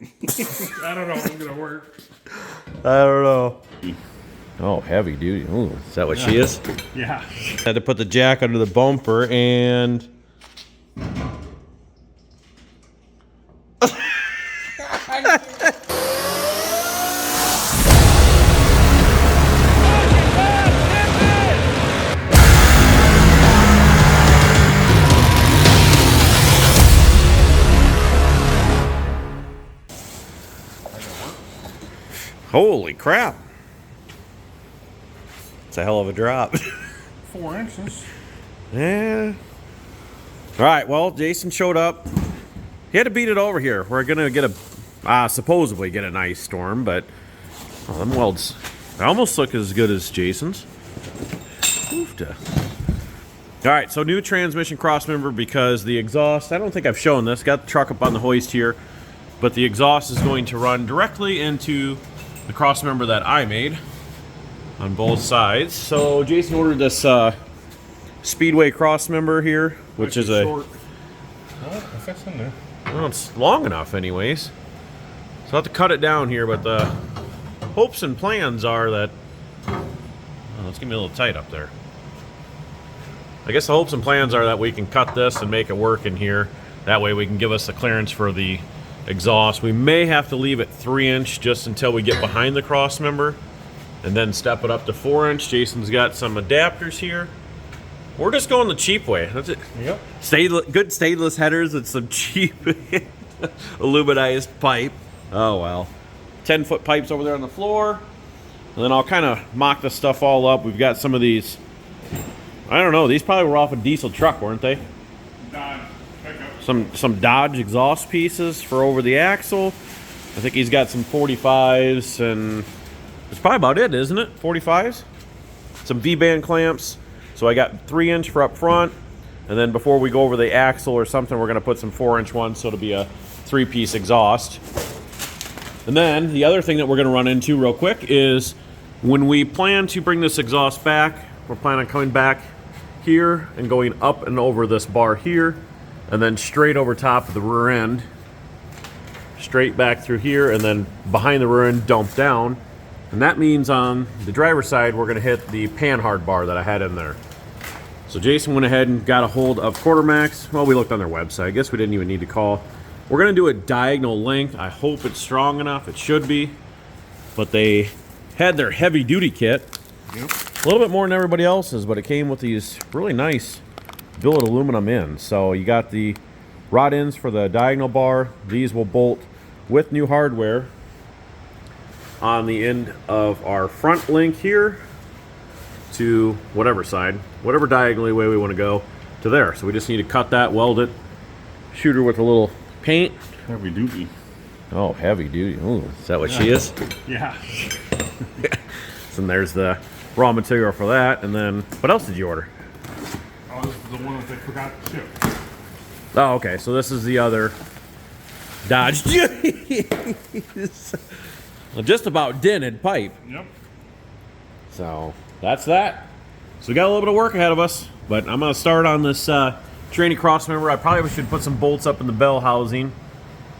I don't know if it's gonna work. I don't know. Oh, heavy duty. Ooh, is that what she is? Yeah. Had to put the jack under the bumper and... Holy crap. It's a hell of a drop. 4 inches. Yeah. All right, well, Jason showed up. He had to beat it over here. We're going to get a, supposedly get an ice storm, but them welds, they almost look as good as Jason's. Oofta. All right, so new transmission crossmember because the exhaust, I don't think I've shown this, got the truck up on the hoist here, but the exhaust is going to run directly into the crossmember that I made on both sides. So Jason ordered this Speedway crossmember here, which is a... Short. Oh, if that's in there. Well, it's long enough anyways. So I'll have to cut it down here, but the hopes and plans are that... Oh, let's get me a little tight up there. I guess the hopes and plans are that we can cut this and make it work in here. That way we can give us the clearance for the exhaust. We may have to leave it 3-inch just until we get behind the crossmember and then step it up to 4-inch. Jason's got some adapters here. We're just going the cheap way. That's it. Yep. Good stainless headers with some cheap aluminized pipe. Oh well. 10-foot pipes over there on the floor. And then I'll kind of mock this stuff all up. We've got some of these, I don't know, these probably were off a diesel truck, weren't they? Dodge. Some Dodge exhaust pieces for over the axle. I think he's got some 45s, and that's probably about it, isn't it? 45s? Some V-band clamps. So I got 3-inch for up front, and then before we go over the axle or something, we're going to put some 4-inch ones, so it'll be a 3-piece exhaust. And then the other thing that we're going to run into real quick is when we plan to bring this exhaust back, we're planning on coming back here and going up and over this bar here, and then straight over top of the rear end, straight back through here, and then behind the rear end, dump down. And that means on the driver's side, we're going to hit the panhard bar that I had in there. So Jason went ahead and got a hold of Quartermax. Well, we looked on their website. I guess we didn't even need to call. We're going to do a diagonal length. I hope it's strong enough. It should be. But they had their heavy-duty kit. Yep. A little bit more than everybody else's, but it came with these really nice billet aluminum ends. So you got the rod ends for the diagonal bar. These will bolt with new hardware on the end of our front link here to whatever side, whatever diagonally way we want to go to there. So we just need to cut that, weld it, shoot her with a little paint. Heavy duty. Oh, heavy duty. Ooh, is that what she is? Yeah. And there's the raw material for that. And then, what else did you order? Oh, this is the one that they forgot to ship. Oh, okay. So this is the other Dodge. Just about dented pipe. Yep. So that's that. So we got a little bit of work ahead of us, but I'm going to start on this tranny crossmember. I probably should put some bolts up in the bell housing.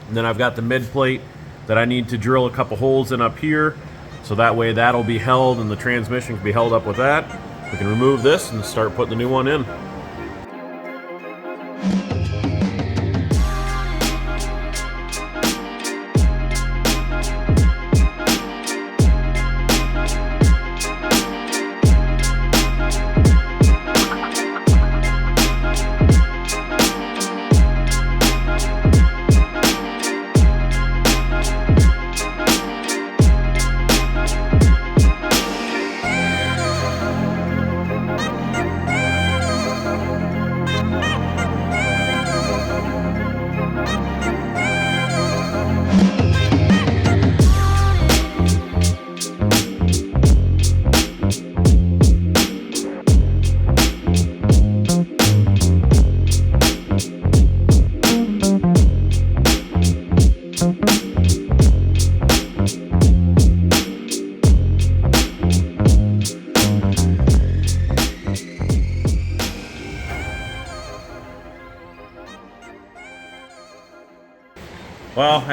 And then I've got the mid plate that I need to drill a couple holes in up here. So that way that'll be held and the transmission can be held up with that. We can remove this and start putting the new one in.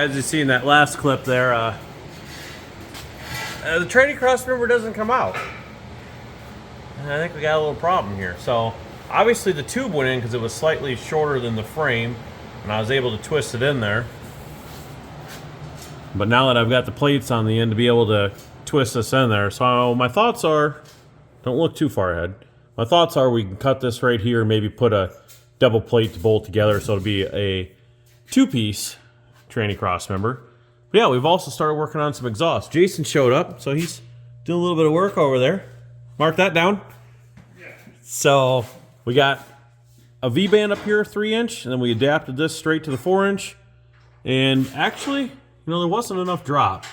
as you see in that last clip there, the training cross member doesn't come out. And I think we got a little problem here. So obviously the tube went in because it was slightly shorter than the frame, and I was able to twist it in there. But now that I've got the plates on the end to be able to twist this in there, so my thoughts are, don't look too far ahead. My thoughts are we can cut this right here and maybe put a double plate to bolt together so it'll be a 2-piece tranny cross member. But yeah, we've also started working on some exhaust. Jason showed up, so he's doing a little bit of work over there. Mark that down. Yeah. So we got a V-band up here, 3-inch, and then we adapted this straight to the 4-inch. And actually, you know, there wasn't enough drop.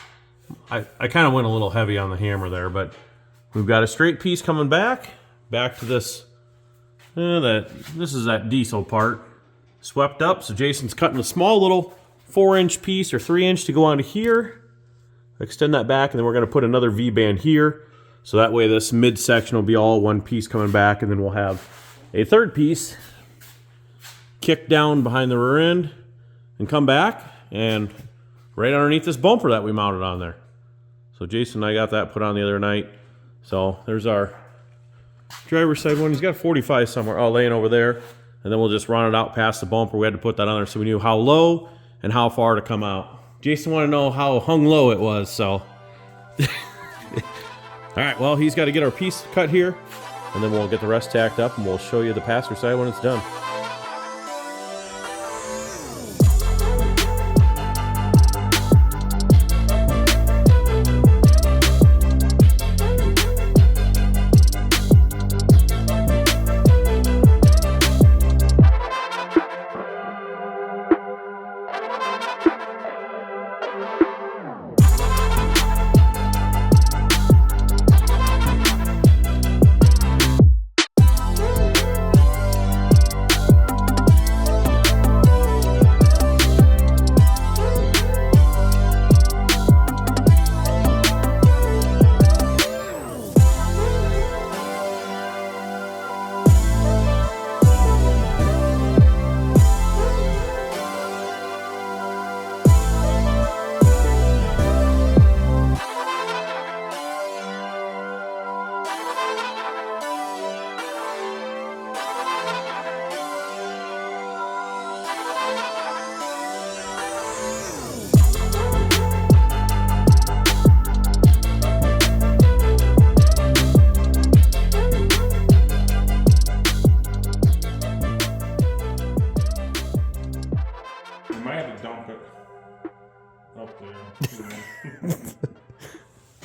I kind of went a little heavy on the hammer there, but we've got a straight piece coming back to this. This is that diesel part swept up. So Jason's cutting a small little 4-inch piece or 3-inch to go onto here. Extend that back, and then we're going to put another V-band here. So that way this midsection will be all one piece coming back, and then we'll have a third piece kick down behind the rear end and come back and right underneath this bumper that we mounted on there. So Jason and I got that put on the other night. So there's our driver's side one. He's got 45 somewhere, laying over there. And then we'll just run it out past the bumper. We had to put that on there so we knew how low and how far to come out. Jason wanted to know how hung low it was, so. All right, well, he's got to get our piece cut here, and then we'll get the rest tacked up, and we'll show you the passenger side when it's done.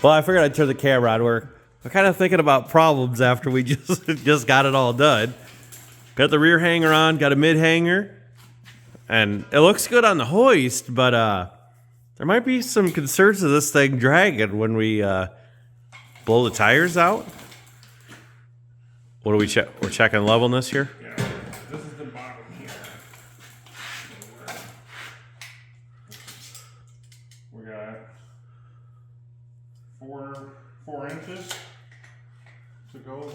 Well, I figured I'd turn the camera on. We're kind of thinking about problems after we just got it all done. Got the rear hanger on, got a mid hanger, and it looks good on the hoist, but there might be some concerns of this thing dragging when we blow the tires out. What do we check? We're checking levelness here. Yeah, this is the bottom here. We got 4 inches to go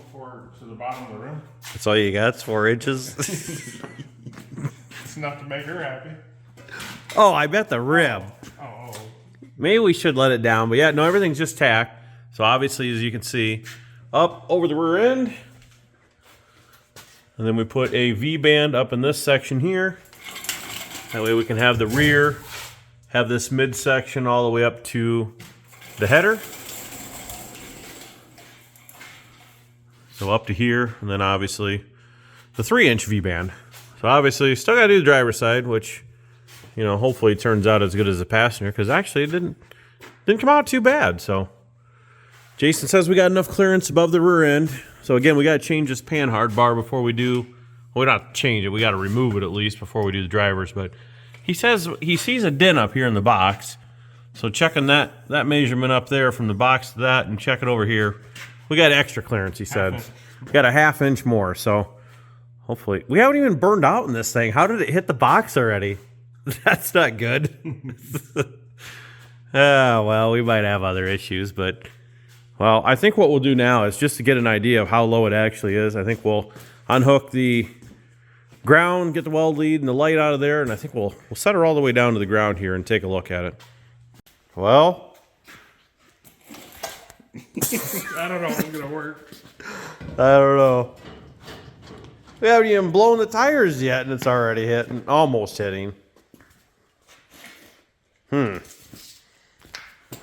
to the bottom of the rim. That's all you got? It's 4 inches? It's enough to make her happy. Oh, I bet the rim. Oh. Maybe we should let it down, but yeah, no, everything's just tacked. So obviously, as you can see, up over the rear end. And then we put a V-band up in this section here. That way we can have the rear, have this midsection all the way up to the header. So up to here, and then obviously the 3-inch V-band. So obviously, still got to do the driver's side, which, you know, hopefully turns out as good as the passenger, because actually it didn't come out too bad. So Jason says we got enough clearance above the rear end. So again, we got to change this panhard bar before we do. Well, we don't change it. We got to remove it at least before we do the drivers. But he says he sees a dent up here in the box. So checking that measurement up there from the box to that, and check it over here. We got extra clearance, he said. We got a 1/2 inch more, so hopefully. We haven't even burned out in this thing. How did it hit the box already? That's not good. Oh, well, we might have other issues, but, well, I think what we'll do now is just to get an idea of how low it actually is, I think we'll unhook the ground, get the weld lead and the light out of there, and I think we'll set her all the way down to the ground here and take a look at it. Well, I don't know if it's gonna work. I don't know. We haven't even blown the tires yet, and it's already hitting, almost hitting. How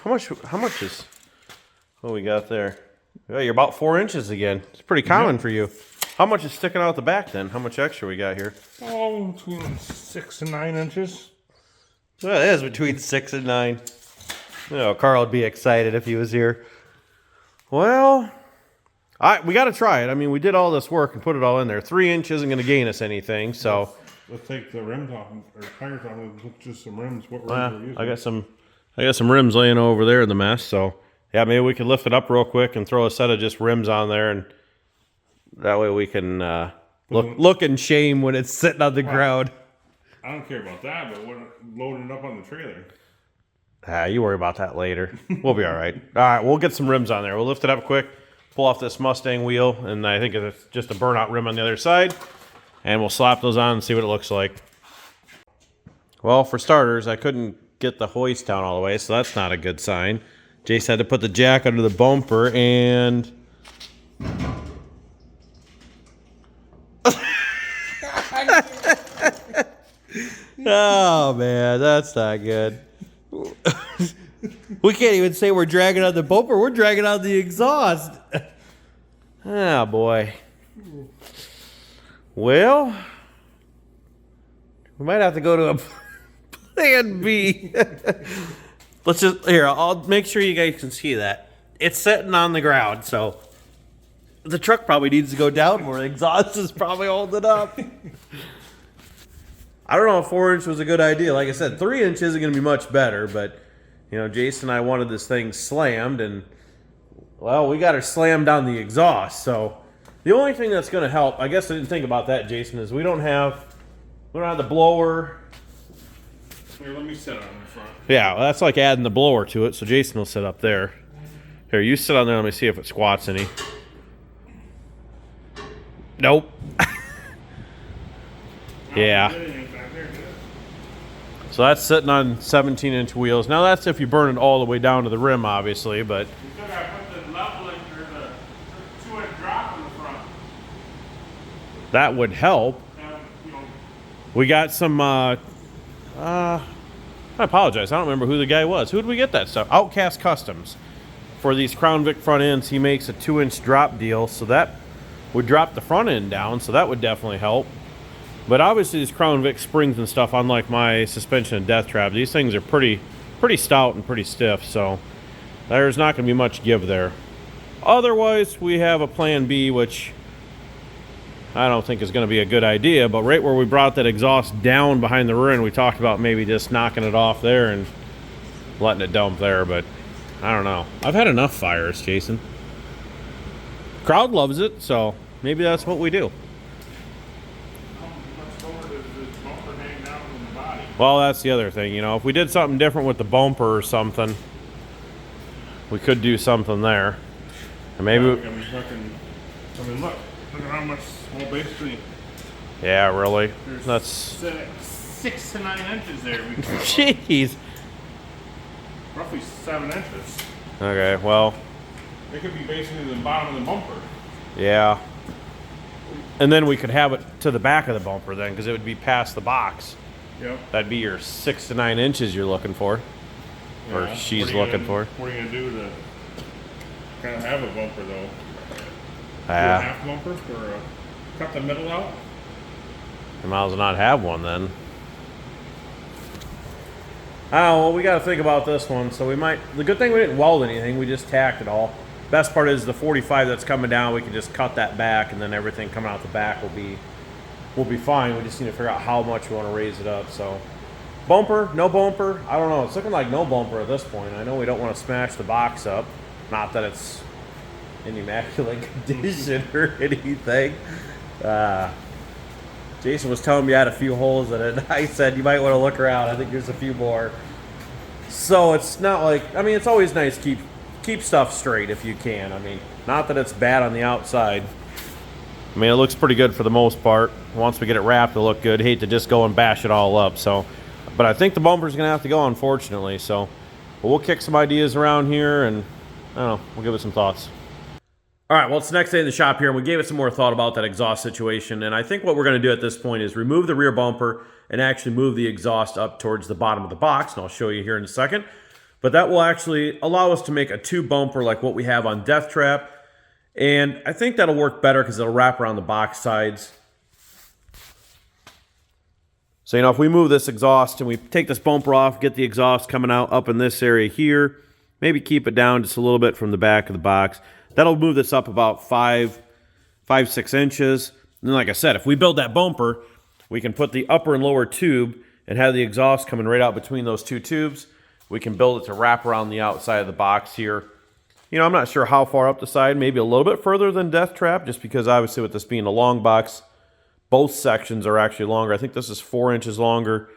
much is what we got there? Yeah, you're about 4 inches again. It's pretty common for you. How much is sticking out the back then? How much extra we got here? Oh, between 6 and 9 inches. Well, it is between 6 and 9. You know, Carl would be excited if he was here. Well, we got to try it. I mean, we did all this work and put it all in there. 3 inches isn't going to gain us anything, so. Let's take the rims off, or tires off, and look just some rims. What rims are we using? I got some rims laying over there in the mess, so yeah, maybe we could lift it up real quick and throw a set of just rims on there, and that way we can look in shame when it's sitting on the ground. I don't care about that, but when loading it up on the trailer. You worry about that later. We'll be all right. All right, we'll get some rims on there. We'll lift it up quick, pull off this Mustang wheel, and I think it's just a burnout rim on the other side, and we'll slap those on and see what it looks like. Well, for starters, I couldn't get the hoist down all the way, so that's not a good sign. Jace had to put the jack under the bumper, and oh man, that's not good. We can't even say we're dragging on the bumper, we're dragging on the exhaust. Oh boy. Well, we might have to go to a plan B. Let's just, here, I'll make sure you guys can see that. It's sitting on the ground, so the truck probably needs to go down more. The exhaust is probably holding it up. I don't know if 4 inch was a good idea. Like I said, 3 inch isn't going to be much better, but, you know, Jason and I wanted this thing slammed, and, well, we got her slammed down the exhaust, so the only thing that's going to help, I guess I didn't think about that, Jason, is we don't have the blower. Here, let me sit on the front. Yeah, well, that's like adding the blower to it, so Jason will sit up there. Here, you sit on there, let me see if it squats any. Nope. Yeah. So that's sitting on 17-inch wheels. Now that's if you burn it all the way down to the rim, obviously, but You still got to put the leveling or the 2-inch drop in the front. that would help. You know, We got some, I apologize, I don't remember who the guy was. Who did we get that stuff? Outcast Customs. For these Crown Vic front ends, he makes a 2-inch drop deal, so that would drop the front end down, so that would definitely help. But obviously these Crown Vic springs and stuff, unlike my suspension and death trap, these things are pretty stout and pretty stiff, so there's not going to be much give there. Otherwise, we have a plan B, which I don't think is going to be a good idea, but right where we brought that exhaust down behind the rear, we talked about maybe just knocking it off there and letting it dump there, but I don't know. I've had enough fires, Jason. Crowd loves it, so maybe that's what we do. how much lower does the bumper hang down from the body? Well, that's the other thing, you know. If we did something different with the bumper or something, we could do something there. And maybe, I mean, look at how much, well, basically, yeah, really. there's That's 6 to 9 inches there. jeez. Roughly 7 inches. Okay, well, It could be basically the bottom of the bumper. yeah. And then we could have it to the back of the bumper then, because it would be past the box. Yep. That'd be your 6 to 9 inches you're looking for, or Yeah. she's What are you looking gonna- for. What are you gonna do to kind of have a bumper though? Do a Ah, half bumper or cut the middle out? you might as well not have one then. Oh, well, we got to think about this one. So we might. The good thing we didn't weld anything. We just tacked it all. Best part is the 45 that's coming down. We can just cut that back, and then everything coming out the back will be fine. We just need to figure out how much we want to raise it up. So bumper, no bumper. I don't know. It's looking like no bumper at this point. I know we don't want to smash the box up. Not that it's in immaculate condition or anything. Jason was telling me I had a few holes in it. I said, you might want to look around. I think there's a few more. So it's not like, I mean, it's always nice to keep stuff straight if you can. I mean, not that it's bad on the outside. I mean, it looks pretty good for the most part. once we get it wrapped, it'll look good. Hate to just go and bash it all up. So, but I think the bumper's gonna have to go, unfortunately. So, but we'll kick some ideas around here, and I don't know, we'll give it some thoughts. All right, well, it's the next day in the shop here, and we gave it some more thought about that exhaust situation. And I think what we're going to do at this point is remove the rear bumper and actually move the exhaust up towards the bottom of the box. And I'll show you here in a second. But that will actually allow us to make a 2 bumper like what we have on Death Trap. And I think that'll work better because it'll wrap around the box sides. So, you know, if we move this exhaust and we take this bumper off, get the exhaust coming out up in this area here, maybe keep it down just a little bit from the back of the box. That'll move this up about 6 inches. And then, like I said, if we build that bumper, we can put the upper and lower tube and have the exhaust coming right out between those 2 tubes. We can build it to wrap around the outside of the box here. You know, I'm not sure how far up the side, maybe a little bit further than Death Trap, just because obviously with this being a long box, both sections are actually longer. I think this is 4 inches longer,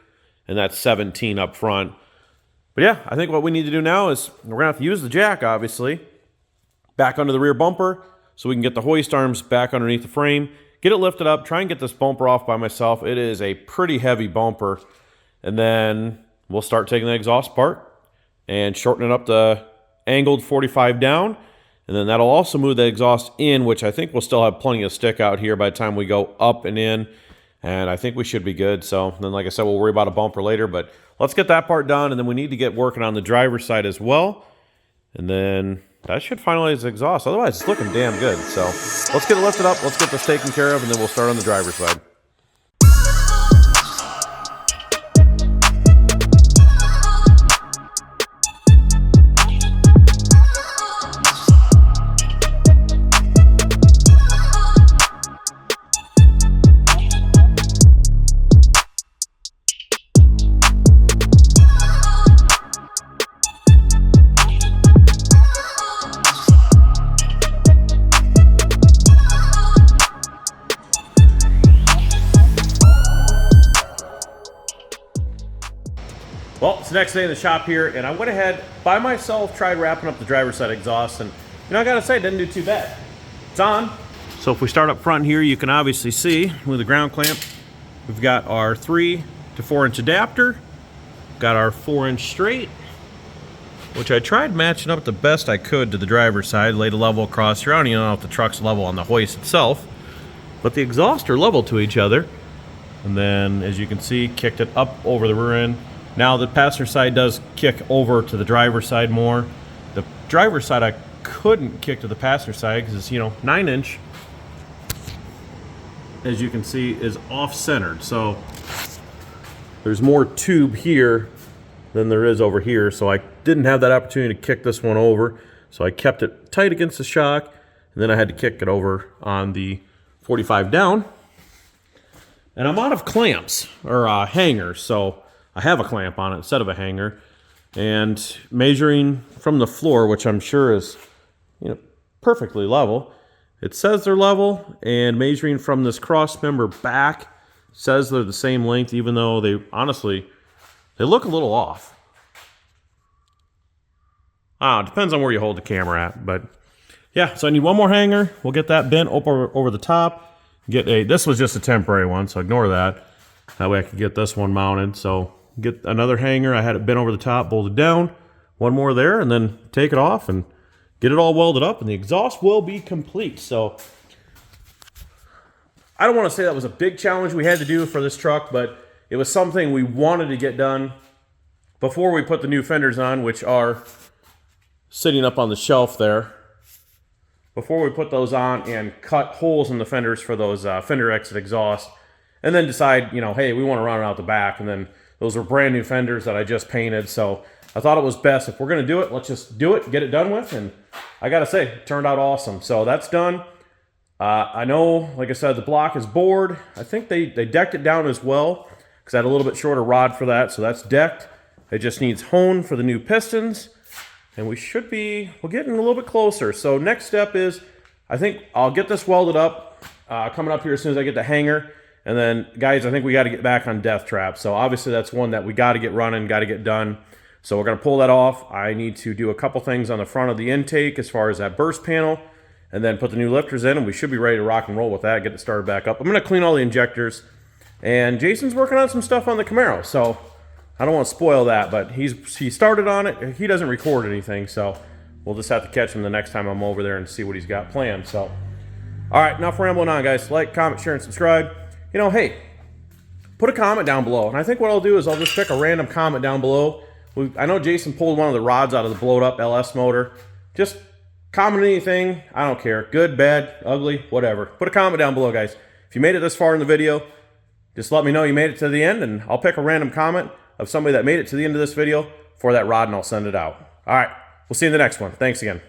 and that's 17 up front. But yeah, I think what we need to do now is we're going to have to use the jack, obviously, back under the rear bumper so we can get the hoist arms back underneath the frame, get it lifted up, try and get this bumper off by myself. It is a pretty heavy bumper. And then we'll start taking the exhaust apart and shortening up the angled 45 down. And then that'll also move the exhaust in, which I think we'll still have plenty of stick out here by the time we go up and in. And I think we should be good. So then, like I said, we'll worry about a bumper later. But let's get that part done. And then we need to get working on the driver's side as well. And then that should finalize the exhaust. Otherwise, it's looking damn good. So let's get it lifted up. Let's get this taken care of, and then we'll start on the driver's side. Well, it's the next day in the shop here, and I went ahead by myself, tried wrapping up the driver's side exhaust, and you know, I gotta say, it didn't do too bad. It's on. So if we start up front here, you can obviously see with the ground clamp, we've got our 3 to 4 inch adapter, got our 4-inch straight, which I tried matching up the best I could to the driver's side, laid a level across here. I don't even know if the truck's level on the hoist itself, but the exhausts are level to each other. And then, as you can see, kicked it up over the rear end. Now the passenger side does kick over to the driver's side more. The driver's side I couldn't kick to the passenger side because it's, you know, 9-inch. As you can see, is off-centered. So there's more tube here than there is over here. So I didn't have that opportunity to kick this one over. So I kept it tight against the shock, and then I had to kick it over on the 45 down. And I'm out of clamps, or hangers, so I have a clamp on it instead of a hanger. And measuring from the floor, which I'm sure is, you know, perfectly level, it says they're level, and measuring from this cross member back says they're the same length, even though they, honestly, they look a little off. It depends on where you hold the camera at, but yeah, so I need one more hanger. We'll get that bent over the top. This was just a temporary one, so ignore that. That way I can get this one mounted. So get another hanger. I had it bent over the top, bolted down. One more there, and then take it off and get it all welded up, and the exhaust will be complete. So I don't want to say that was a big challenge we had to do for this truck, but it was something we wanted to get done before we put the new fenders on, which are sitting up on the shelf there. Before we put those on and cut holes in the fenders for those fender exit exhausts, and then decide, you know, hey, we want to run it out the back. And then those were brand new fenders that I just painted. So I thought it was best, if we're going to do it, let's just do it, get it done with. And I got to say, it turned out awesome. So that's done. I know, like I said, the block is bored. I think they decked it down as well, because I had a little bit shorter rod for that. So that's decked. It just needs hone for the new pistons. And we're getting a little bit closer. So next step is, I think I'll get this welded up, coming up here as soon as I get the hanger. And then, guys, I think we got to get back on Death Trap. So obviously that's one that we got to get running, got to get done. So we're going to pull that off. I need to do a couple things on the front of the intake as far as that burst panel. and then put the new lifters in, and we should be ready to rock and roll with that, get it started back up. I'm going to clean all the injectors, and Jason's working on some stuff on the Camaro, so I don't want to spoil that, but he started on it. He doesn't record anything, so we'll just have to catch him the next time I'm over there and see what he's got planned. So, all right, enough rambling on, guys. Like, comment, share, and subscribe. You know, hey, put a comment down below, and I think what I'll do is I'll just pick a random comment down below. I know Jason pulled one of the rods out of the blowed up LS motor. Just comment anything. I don't care. Good, bad, ugly, whatever. Put a comment down below, guys. If you made it this far in the video, just let me know you made it to the end, and I'll pick a random comment of somebody that made it to the end of this video for that rod, and I'll send it out. All right, we'll see you in the next one. Thanks again.